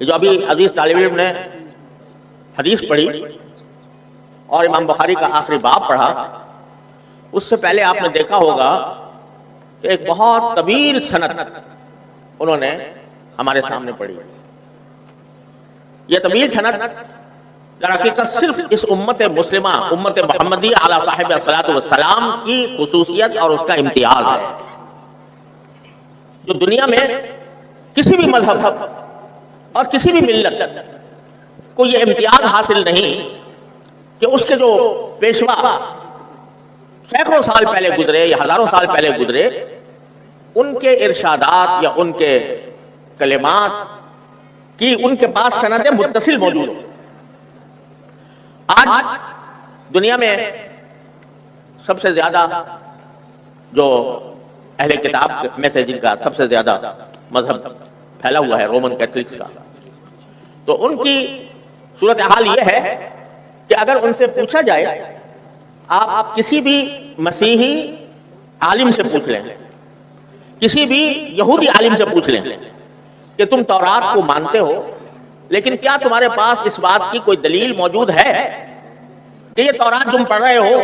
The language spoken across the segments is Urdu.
جو ابھی عزیز طالب علم نے حدیث پڑھی اور امام بخاری کا آخری باب پڑھا، اس سے پہلے آپ نے دیکھا ہوگا کہ ایک بہت طویل سند انہوں نے ہمارے سامنے پڑھی. یہ طویل سند در حقیقت صرف اس امت مسلمہ، امت محمدی علی صاحب الصلاۃ والسلام کی خصوصیت اور اس کا امتیاز ہے، جو دنیا میں کسی بھی مذہب اور کسی بھی ملت کو یہ امتیاز حاصل نہیں کہ اس کے جو پیشوا سینکڑوں سال پہلے گزرے یا ہزاروں سال پہلے گزرے، ان کے ارشادات یا ان کے کلمات کی ان کے پاس سندیں متصل موجود ہوں. آج دنیا میں سب سے زیادہ جو اہل کتاب میں سے جن کا سب سے زیادہ مذہب پھیلا ہوا ہے رومن کیتھولکس کا، تو ان کی صورتحال یہ ہے کہ اگر ان سے پوچھا جائے، آپ کسی بھی مسیحی عالم سے پوچھ لیں، کسی بھی یہودی عالم سے پوچھ لیں کہ تم تورات کو مانتے ہو، لیکن کیا تمہارے پاس اس بات کی کوئی دلیل موجود ہے کہ یہ تورات تم پڑھ رہے ہو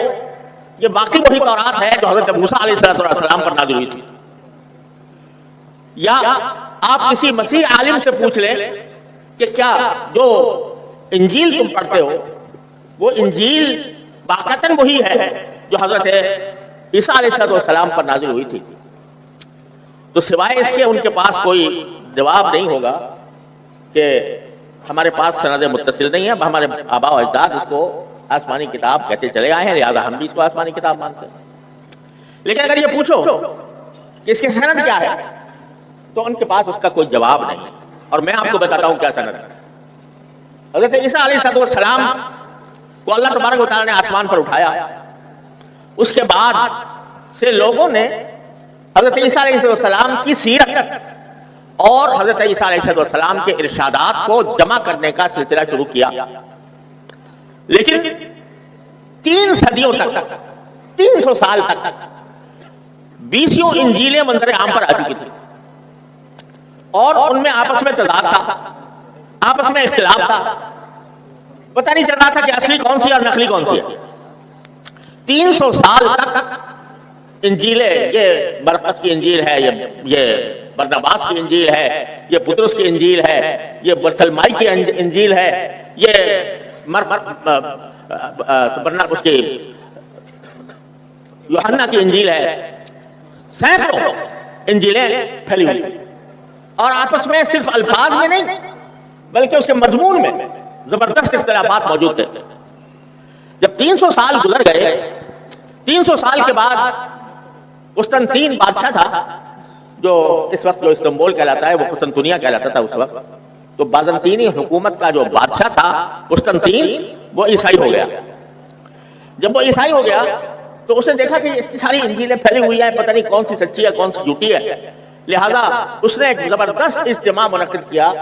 یہ واقعی وہی تورات ہے جو حضرت موسیٰ علیہ السلام پر نازل ہوئی تھی؟ یا آپ کسی مسیحی عالم سے پوچھ لیں کہ کیا جو انجیل تم پڑھتے ہو وہ انجیل واقعتاً وہی ہے جو حضرت عیسیٰ علیہ السلام پر نازل ہوئی تھی؟ تو سوائے اس کے ان کے پاس کوئی جواب نہیں ہوگا کہ ہمارے پاس سندیں متصل نہیں ہیں، ہمارے آباء و اجداد اس کو آسمانی کتاب کہتے چلے آئے ہیں، لہذا ہم بھی اس کو آسمانی کتاب مانتے ہیں. لیکن اگر یہ پوچھو کہ اس کے سند کیا ہے تو ان کے پاس اس کا کوئی جواب نہیں. اور میں آپ کو بتاتا ہوں کیا سند ہے. حضرت عیسیٰ علیہ السلام کو اللہ تبارک و تعالیٰ نے آسمان پر اٹھایا، اس کے بعد سے لوگوں نے حضرت عیسیٰ علیہ السلام کی سیرت اور حضرت عیسیٰ علیہ السلام کے ارشادات کو جمع کرنے کا سلسلہ شروع کیا. لیکن 3 صدیوں تک، 300 سال تک 20 انجیلیں منظر عام پر آ چکی تھی، اور ان میں آپس میں تضاد تھا، آپس میں اختلاف تھا، پتہ نہیں چل رہا تھا کہ اصلی کون سی اور نقلی کون سی ہے. 300 سال تک انجیلیں، یہ برقس کی انجیل ہے، یہ برناباس کی انجیل ہے، یہ پطرس کی انجیل ہے، یہ برتھلمائی کی انجیل ہے، یہ اس کی یوحنا کی انجیل ہے. سینکڑوں انجیلیں پھیلی ہوئی، اور آپس میں صرف الفاظ میں نہیں بلکہ اس کے مضمون میں زبردست اختلافات موجود تھے. جب 300 سال گزر گئے، 300 سال کے بعد قسطنطین بادشاہ تھا، جو اس وقت جو استنبول کہلاتا ہے وہ قسطنطنیہ کہلاتا تھا اس وقت. تو بازنطینی حکومت کا جو بادشاہ تھا قسطنطین، وہ عیسائی ہو گیا. جب وہ عیسائی ہو گیا تو اس نے دیکھا کہ اس کی ساری انجیلیں پھیلی ہوئی ہیں، پتہ نہیں کون سی سچی ہے کون سی جھوٹی ہے. لہذا اس نے ایک زبردست اجتماع منعقد کیا،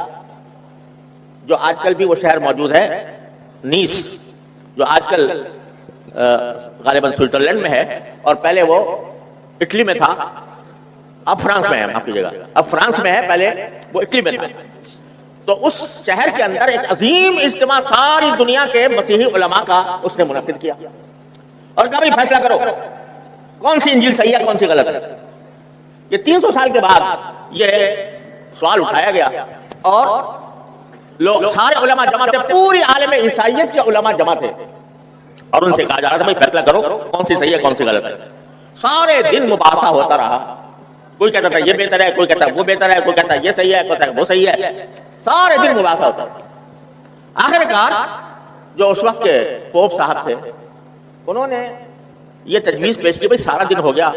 جو آج کل بھی وہ شہر موجود ہے نیس، جو آج کل غالباً سوئٹزرلینڈ میں ہے، اور پہلے وہ اٹلی میں تھا. اب فرانس میں ہے، معاف کیجیے گا، اب فرانس میں ہے، پہلے وہ اٹلی میں تھا. تو اس شہر کے اندر ایک عظیم اجتماع ساری دنیا کے مسیحی علماء کا اس نے منعقد کیا، اور کہا بھائی فیصلہ کرو کون سی انجیل صحیح ہے کون سی غلط ہے. یہ 300 سال کے بعد یہ سوال اٹھایا گیا، اور لوگ سارے علماء جمع تھے، پوری عالم عیسائیت کے علماء جمع تھے، اور ان سے کہا جا رہا تھا بھائی فیصلہ کرو کون سی صحیح ہے کون سی غلط ہے. سارے دن مباحثہ ہوتا رہا، کوئی کہتا تھا یہ بہتر ہے، کوئی کہتا ہے وہ بہتر ہے، کوئی کہتا ہے یہ صحیح ہے، کوئی کہتا ہے وہ صحیح ہے. سارے دن مباحثہ ہوتا رہا. آخرکار جو اس وقت کے پوپ صاحب تھے، انہوں نے یہ تجویز پیش کی، بھائی سارا دن ہو گیا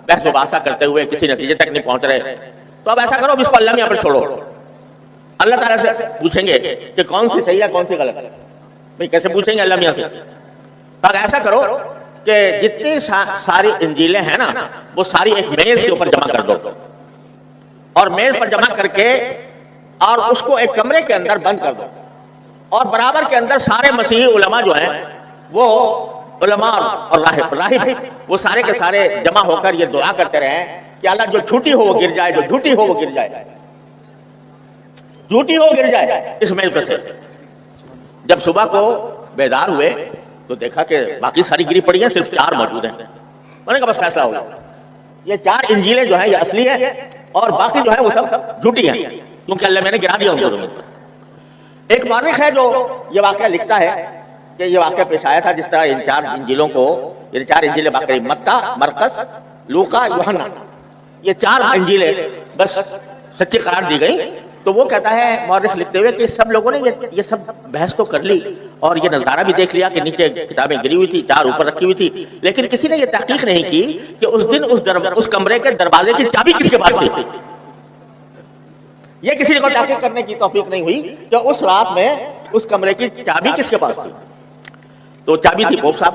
بحث مباحثہ کرتے ہوئے کسی نتیجے تک نہیں پہنچ رہے، تو اب ایسا کرو اب اس کو اللہ میاں پر چھوڑو، اللہ تعالیٰ سے پوچھیں گے کہ کون سی صحیح ہے کون سی غلط ہے. بھائی کیسے پوچھیں گے اللہ میاں سے؟ ایسا کرو کہ جتنی ساری انجیلیں ہیں نا وہ ساری ایک میز کے اوپر جمع کر دو، اور میز پر جمع کر کے اور اس کو ایک کمرے کے اندر بند کر دو، اور برابر کے اندر سارے مسیحی علماء جو ہیں وہ علماء اور راہب وہ سارے کے سارے جمع ہو کر یہ دعا کرتے رہیں کہ اللہ جو جھوٹی ہو وہ گر جائے، جو جھوٹی ہو وہ گر جائے. جھوٹی ہو گر جائے اس میل سے۔ جب صبح کو بیدار ہوئے تو دیکھا کہ باقی ساری گری پڑی ہیں، صرف 4 موجود ہیں۔ میں نے کہا بس فیصلہ ہو گیا، یہ 4 انجیلیں جو ہیں یہ اصلی ہے اور باقی جو ہے وہ سب جھوٹی ہیں، کیونکہ اللہ میں نے گرا دیا ان کو زمین پر۔ ایک مورخ ہے جو یہ واقعہ لکھتا ہے کہ یہ واقعہ پیش آیا تھا جس طرح ان 4 انجیلوں کو، یہ 4 انجیلیں باقی متی، مرقس، لوقا، یوحنا، یہ 4 انجیلیں بس سچی قرار دی گئی۔ تو وہ کہتا ہے مورخ لکھتے ہوئے کہ سب لوگوں نے یہ سب بحث تو کر لی اور یہ نظارہ بھی دیکھ لیا کہ نیچے کتابیں گری ہوئی تھی، 4 اوپر رکھی ہوئی تھی، لیکن کسی نے یہ تحقیق نہیں کی کہ اس دن اس کمرے کے دروازے کی چابی کس کے پاس تھی۔ یہ کسی کو تحقیق کرنے کی توفیق نہیں ہوئی کہ اس رات میں اس کمرے کی چابی کس کے پاس تھی۔ تو چابی تھی پوپ صاحب،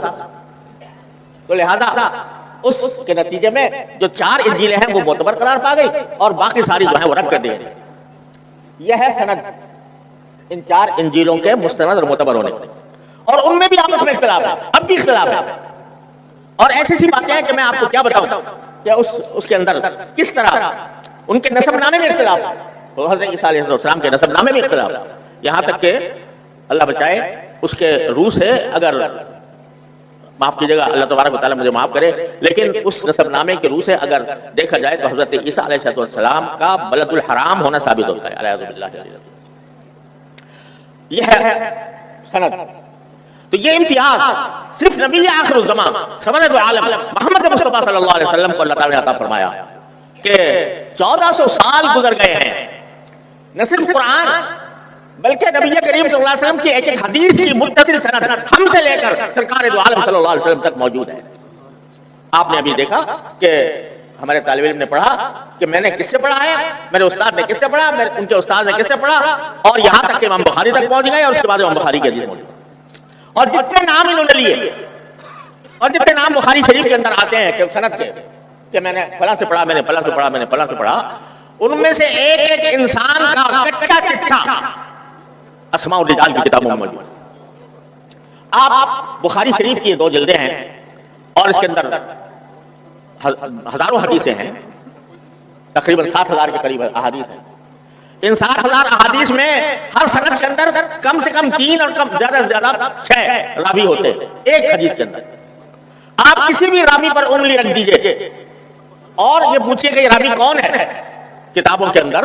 تو لہذا اس کے نتیجے میں جو 4 انجیلیں ہیں وہ معتبر قرار پا گئی اور باقی ساری جو ہیں وہ رد کر دی گئی۔ یہ ہے سند ان 4 انجیلوں کے مستند اور معتبر ہونے کی، اور ان میں بھی آپس میں اختلاف ہے، اب بھی اختلاف ہے، اور ایسی سی باتیں ہیں کہ میں آپ کو کیا بتاؤں کہ اس کے اندر کس طرح ان کے نسب نامے میں اختلاف ہے، تو حضرت عیسیٰ علیہ السلام کے نسب نامے میں اختلاف ہے، یہاں تک کہ اللہ بچائے اس کے روح سے، اگر معاف کیجیے گا اللہ تبارک و تعالیٰ مجھے معاف کرے، لیکن اس نسب نامے کے روح سے اگر دیکھا جائے تو حضرت عیسیٰ علیہ السلام کا بلد الحرام ہونا ثابت ہوتا ہے، علیہ باللہ۔ یہ ہے سند۔ تو یہ امتیاز صرف نبی آخر الزمان سرورِ عالم محمد مصطفیٰ صلی اللہ علیہ وسلم کو اللہ تعالیٰ نے عطا فرمایا کہ 1400 سال گزر گئے ہیں، نہ صرف قرآن بلکہ نبی کریم صلی اللہ علیہ وسلم کی ایک ایک حدیث کی متصل سند ہم سے لے کر سرکار دو عالم صلی اللہ علیہ وسلم تک موجود ہے۔ آپ نے ابھی دیکھا کہ ہمارے طالب علم نے پڑھا کہ میں نے کس سے پڑھا ہے، میرے استاد نے کس سے پڑھا، ان کے استاد نے کس سے پڑھا، اور یہاں تک کہ امام بخاری تک پہنچ گئے اور اس کے بعد امام بخاری کی حدیث موجود، اور جتنے نام انہوں نے لیے اور جتنے نام بخاری شریف کے اندر آتے ہیں کہ سند کے کہ میں نے فلاں سے پڑھا، میں نے فلاں سے پڑھا، میں نے فلاں سے پڑھا، ان میں سے ایک ایک انسان کا کچا چٹھا اسماء الرجال کی کتابوں میں موجود۔ آپ بخاری شریف کی 2 جلدیں ہیں اور اس کے اندر ہزاروں حدیثیں ہیں، تقریباً 7000 کے قریب احادیث ہیں۔ ان 7000 احادیث میں ہر سند کے اندر کم سے کم 3 اور زیادہ سے زیادہ 6 راوی ہوتے ہیں ایک حدیث کے اندر۔ آپ کسی بھی راوی پر انگلی رکھ دیجئے اور یہ پوچھئے کہ یہ راوی کون ہے، کتابوں کے اندر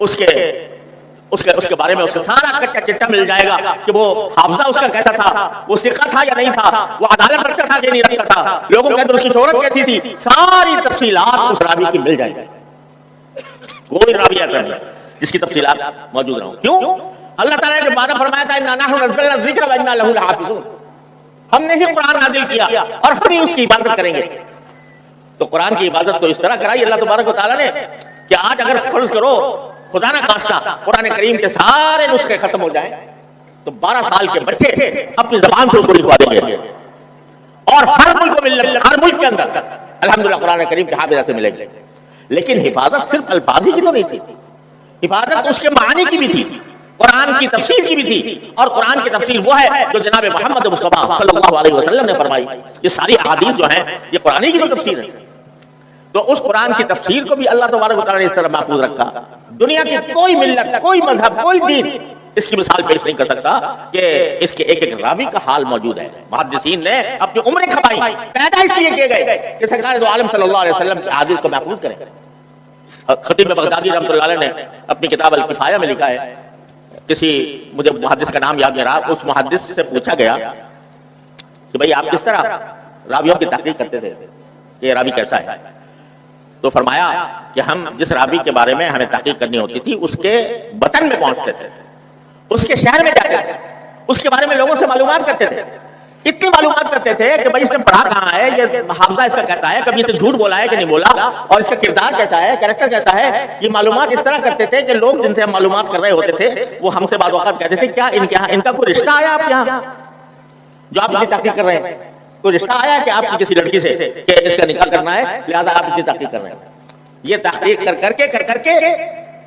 اس کے بارے میں اس کا سارا کچا چٹا مل جائے گا کہ وہ حافظہ اس کا کیسا تھا، وہ ثقہ تھا یا نہیں تھا، وہ عدالت رکھتا تھا یا نہیں رکھتا تھا، لوگوں کے اندر اس کی شہرت کیسی تھی، ساری تفصیلات اس راوی کی مل جائیں گی۔ کوئی راوی ایسا نہیں جس کی تفصیلات موجود نہ ہوں۔ کیوں؟ اللہ تعالیٰ نے جو وعدہ فرمایا تھا اِنَّا نَحْنُ نَزَّلْنَا الذِّكْرَ وَإِنَّا لَهُ لَحَافِظُونَ، ہم نے ہی قرآن نازل کیا اور ہم ہی اس کی عبادت کریں گے۔ تو قرآن کی عبادت تو اس طرح کرائی اللہ تبارک و تعالیٰ نے کہ آج اگر فرض کرو خدا نہ خواستہ قرآن کریم کے سارے نسخے ختم ہو جائیں تو 12 سال کے بچے اپنی زبان سے اس کو لکھوا دیں گے، اور ہر ملک کے اندر الحمدللہ قرآن کریم کے حافظ سے ملیں گے۔ لیکن حفاظت صرف الفاظ ہی کی تو نہیں تھی، حفاظت اس کے معانی کی بھی تھی، قرآن کی تفسیر کی بھی تھی، اور قرآن کی تفسیر وہ ہے جو جناب محمد مصطفیٰ صلی اللہ علیہ وسلم نے فرمائی۔ یہ ساری احادیث جو ہیں یہ قرآن کی تو تفسیر ہے، تو اس قرآن کی تفسیر کو بھی اللہ تبارک و تعالیٰ نے اس طرح محفوظ رکھا۔ دنیا کی کوئی ملت، کوئی مذہب، کوئی دین اس کی مثال پیش نہیں کر سکتا کہ اس کے ایک ایک راوی کا حال موجود ہے۔ محدثین نے اپنی عمریں کھپائی، پیدا اس لیے کیے گئے کہ سرکار دو عالم صلی اللہ علیہ وسلم کی احادیث کو محفوظ کریں۔ خطیب بغدادی رحمۃ اللہ علیہ نے اپنی کتاب الکفایہ میں لکھا ہے، کسی مجھے محدث کا نام یاد نہیں رہا، اس محدث سے پوچھا گیا کہ بھئی آپ کس طرح راویوں کی تحقیق کرتے تھے کہ یہ راوی کیسا ہے؟ تو فرمایا کہ ہم جس راوی کے بارے میں ہمیں تحقیق کرنی ہوتی تھی اس کے وطن میں پہنچتے تھے، اس کے شہر میں جاتے تھے، اس کے بارے میں لوگوں سے معلومات کرتے تھے، اتنی معلومات کرتے تھے کہ بھائی اس نے پڑھا کہاں ہے، یہ حافظہ اس کا کیسا ہے، کبھی اسے جھوٹ بولا ہے کہ نہیں بولا، اور اس کا کردار کیسا ہے، کیریکٹر کیسا ہے، یہ معلومات اس طرح کرتے تھے کہ لوگ جن سے ہم معلومات کر رہے ہوتے تھے وہ ہم سے بعض اوقات کہتے تھے کیا ان کا کوئی رشتہ آیا آپ یہاں جو آپ اتنی تحقیق کر رہے ہیں؟ کوئی رشتہ آیا کہ آپ کی کسی لڑکی سے کہ اس کا نکاح کرنا ہے لہذا آپ اتنی تحقیق کر رہے ہیں؟ یہ تحقیق کر کر کے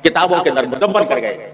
کتابوں کے اندر مدون کر گئے۔